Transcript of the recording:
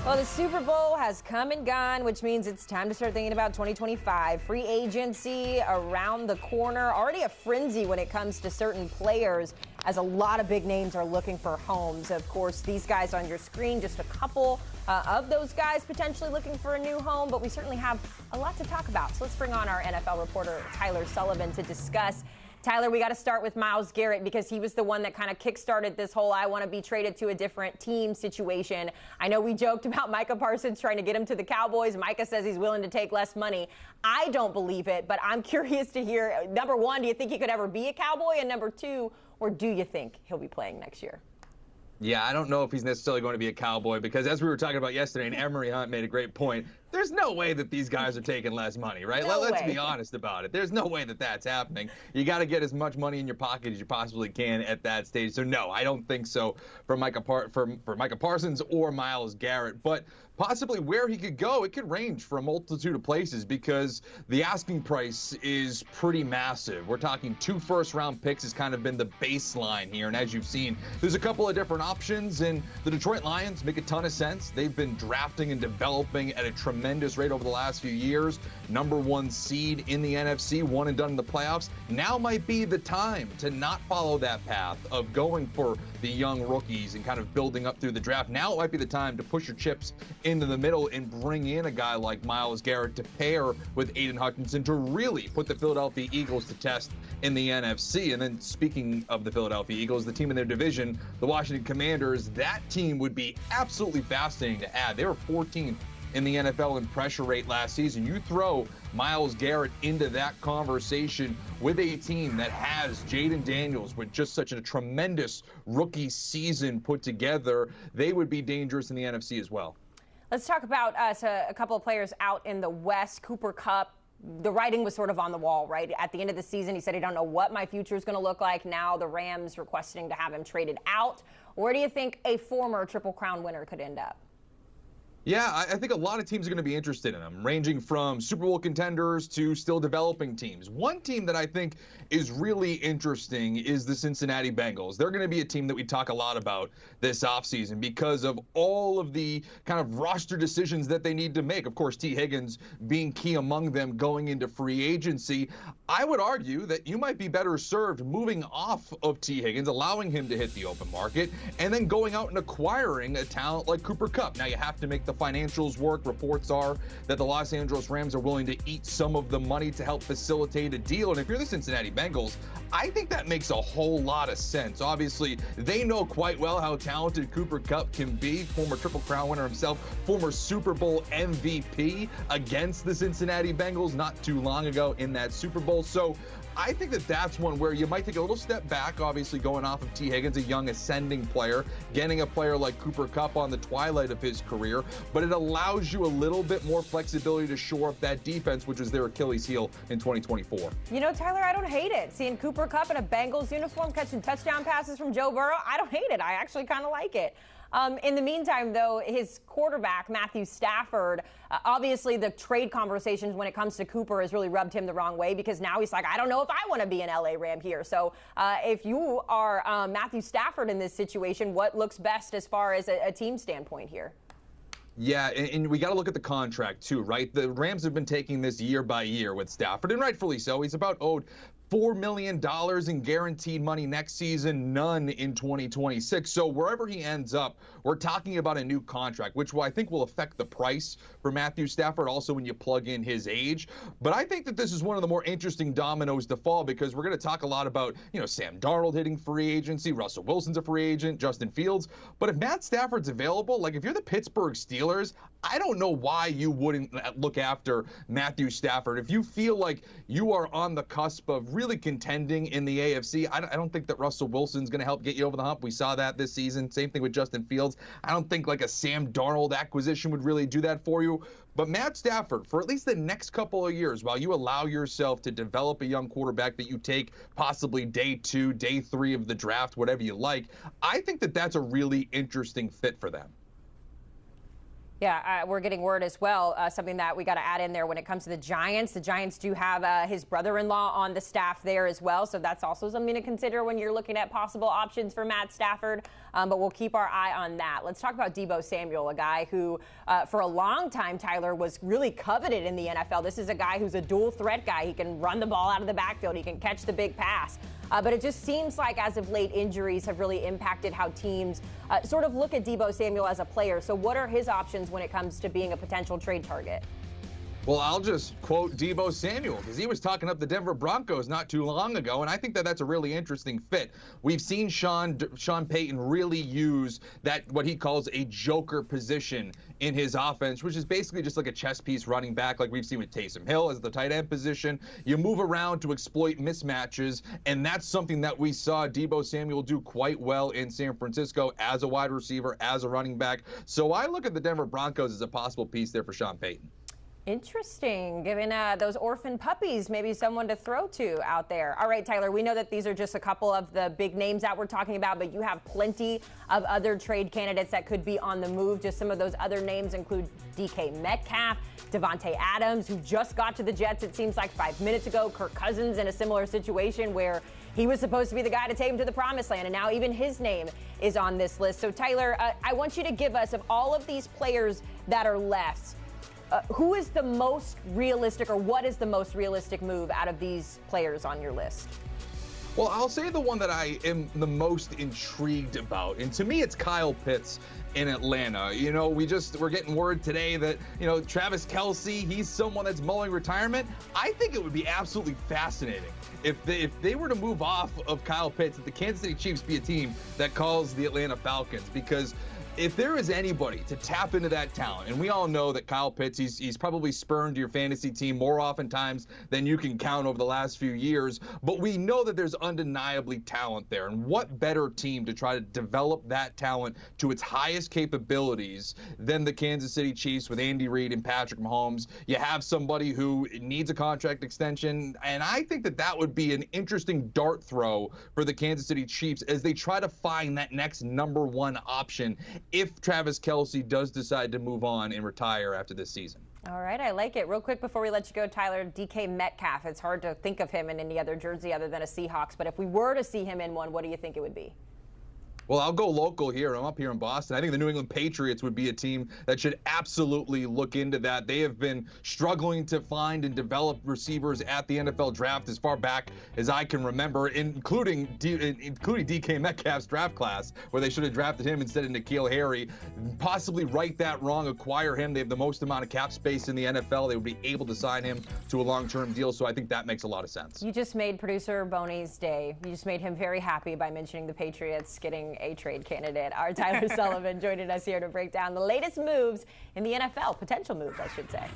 Well, the Super Bowl has come and gone, which means it's time to start thinking about 2025. Free agency around the corner. Already a frenzy when it comes to certain players, as a lot of big names are looking for homes. Of course, these guys on your screen, just a couple of those guys potentially looking for a new home, but we certainly have a lot to talk about. So let's bring on our NFL reporter, Tyler Sullivan, to discuss. Tyler, we got to start with Myles Garrett because he was the one that kind of kickstarted this whole I want to be traded to a different team situation. I know we joked about Micah Parsons trying to get him to the Cowboys. Micah says he's willing to take less money. I don't believe it, but I'm curious to hear, number one, do you think he could ever be a Cowboy? And number two, or do you think he'll be playing next year? Yeah, I don't know if he's necessarily going to be a Cowboy because as we were talking about yesterday, and Emery Hunt made a great point, there's no way that these guys are taking less money, right? Let's be honest about it. There's no way that that's happening. You got to get as much money in your pocket as you possibly can at that stage. So, no, I don't think so for Micah Parsons or Myles Garrett. But possibly where he could go, it could range for a multitude of places because the asking price is pretty massive. We're talking 2 first-round picks has kind of been the baseline here. And as you've seen, there's a couple of different options. And the Detroit Lions make a ton of sense. They've been drafting and developing at a tremendous rate over the last few years. Number 1 seed in the NFC, one and done in the playoffs. Now might be the time to not follow that path of going for the young rookies and kind of building up through the draft. Now it might be the time to push your chips into the middle and bring in a guy like Myles Garrett to pair with Aiden Hutchinson to really put the Philadelphia Eagles to test in the NFC. And then speaking of the Philadelphia Eagles, the team in their division, the Washington Commanders, that team would be absolutely fascinating to add. They were 14th in the NFL in pressure rate last season. You throw Myles Garrett into that conversation with a team that has Jaden Daniels with just such a tremendous rookie season put together, they would be dangerous in the NFC as well. Let's talk about a couple of players out in the West. Cooper Kupp, the writing was sort of on the wall, right? At the end of the season, he said, I don't know what my future is going to look like. Now the Rams requesting to have him traded out. Where do you think a former Triple Crown winner could end up? Yeah, I think a lot of teams are going to be interested in him, ranging from Super Bowl contenders to still developing teams. One team that I think is really interesting is the Cincinnati Bengals. They're going to be a team that we talk a lot about this offseason because of all of the kind of roster decisions that they need to make. Of course, T. Higgins being key among them going into free agency. I would argue that you might be better served moving off of T. Higgins, allowing him to hit the open market, and then going out and acquiring a talent like Cooper Kupp. Now, you have to make the financials work. Reports are that the Los Angeles Rams are willing to eat some of the money to help facilitate a deal. And if you're the Cincinnati Bengals, I think that makes a whole lot of sense. Obviously, they know quite well how talented Cooper Kupp can be. Former Triple Crown winner himself, former Super Bowl MVP against the Cincinnati Bengals not too long ago in that Super Bowl. So I think that that's one where you might take a little step back, obviously going off of T. Higgins, a young ascending player, getting a player like Cooper Kupp on the twilight of his career, but it allows you a little bit more flexibility to shore up that defense, which is their Achilles heel in 2024. You know, Tyler, I don't hate it. Seeing Cooper Kupp in a Bengals uniform catching touchdown passes from Joe Burrow, I don't hate it. I actually kind of like it. In the meantime, though, his quarterback, Matthew Stafford, obviously the trade conversations when it comes to Cooper has really rubbed him the wrong way because now he's like, I don't know if I want to be an LA Ram here. So if you are Matthew Stafford in this situation, what looks best as far as a team standpoint here? Yeah, and we got to look at the contract, too, right? The Rams have been taking this year by year with Stafford, and rightfully so. He's about owed $4 million in guaranteed money next season, none in 2026. So wherever he ends up, we're talking about a new contract, which I think will affect the price for Matthew Stafford, also when you plug in his age. But I think that this is one of the more interesting dominoes to fall because we're going to talk a lot about, Sam Darnold hitting free agency, Russell Wilson's a free agent, Justin Fields. But if Matt Stafford's available, like if you're the Pittsburgh Steelers, I don't know why you wouldn't look after Matthew Stafford. If you feel like you are on the cusp of really contending in the AFC, I don't think that Russell Wilson's going to help get you over the hump. We saw that this season. Same thing with Justin Fields. I don't think like a Sam Darnold acquisition would really do that for you. But Matt Stafford, for at least the next couple of years, while you allow yourself to develop a young quarterback that you take possibly day 2, day 3 of the draft, whatever you like, I think that that's a really interesting fit for them. Yeah, we're getting word as well, something that we got to add in there when it comes to the Giants. The Giants do have his brother-in-law on the staff there as well, so that's also something to consider when you're looking at possible options for Matt Stafford, but we'll keep our eye on that. Let's talk about Debo Samuel, a guy who for a long time, Tyler, was really coveted in the NFL. This is a guy who's a dual threat guy. He can run the ball out of the backfield. He can catch the big pass. But it just seems like as of late, injuries have really impacted how teams sort of look at Debo Samuel as a player. So what are his options when it comes to being a potential trade target? Well, I'll just quote Debo Samuel because he was talking up the Denver Broncos not too long ago, and I think that that's a really interesting fit. We've seen Sean Payton really use that, what he calls a joker position in his offense, which is basically just like a chess piece running back like we've seen with Taysom Hill as the tight end position. You move around to exploit mismatches, and that's something that we saw Debo Samuel do quite well in San Francisco as a wide receiver, as a running back. So I look at the Denver Broncos as a possible piece there for Sean Payton. Interesting, given those orphan puppies, maybe someone to throw to out there. All right, Tyler, we know that these are just a couple of the big names that we're talking about, but you have plenty of other trade candidates that could be on the move. Just some of those other names include DK Metcalf, Devontae Adams, who just got to the Jets, it seems like 5 minutes ago. Kirk Cousins in a similar situation where he was supposed to be the guy to take him to the promised land, and now even his name is on this list. So, Tyler, I want you to give us, of all of these players that are left, who is the most realistic, or what is the most realistic move out of these players on your list? Well, I'll say the one that I am the most intrigued about, and to me it's Kyle Pitts in Atlanta. You know, we're getting word today that, you know, Travis Kelce, he's someone that's mulling retirement. I think it would be absolutely fascinating if they were to move off of Kyle Pitts, that the Kansas City Chiefs be a team that calls the Atlanta Falcons, because if there is anybody to tap into that talent, and we all know that Kyle Pitts, he's probably spurned your fantasy team more oftentimes than you can count over the last few years, but we know that there's undeniably talent there. And what better team to try to develop that talent to its highest capabilities than the Kansas City Chiefs with Andy Reid and Patrick Mahomes? You have somebody who needs a contract extension, and I think that that would be an interesting dart throw for the Kansas City Chiefs as they try to find that next number one option if Travis Kelce does decide to move on and retire after this season. All right, I like it. Real quick before we let you go, Tyler, DK Metcalf. It's hard to think of him in any other jersey other than a Seahawks, but if we were to see him in one, what do you think it would be? Well, I'll go local here. I'm up here in Boston. I think the New England Patriots would be a team that should absolutely look into that. They have been struggling to find and develop receivers at the NFL draft as far back as I can remember, including DK Metcalf's draft class, where they should have drafted him instead of N'Keal Harry. Possibly right that wrong, acquire him. They have the most amount of cap space in the NFL. They would be able to sign him to a long-term deal, so I think that makes a lot of sense. You just made producer Boney's day. You just made him very happy by mentioning the Patriots getting a trade candidate. Our Tyler Sullivan joining us here to break down the latest moves in the NFL, potential moves, I should say.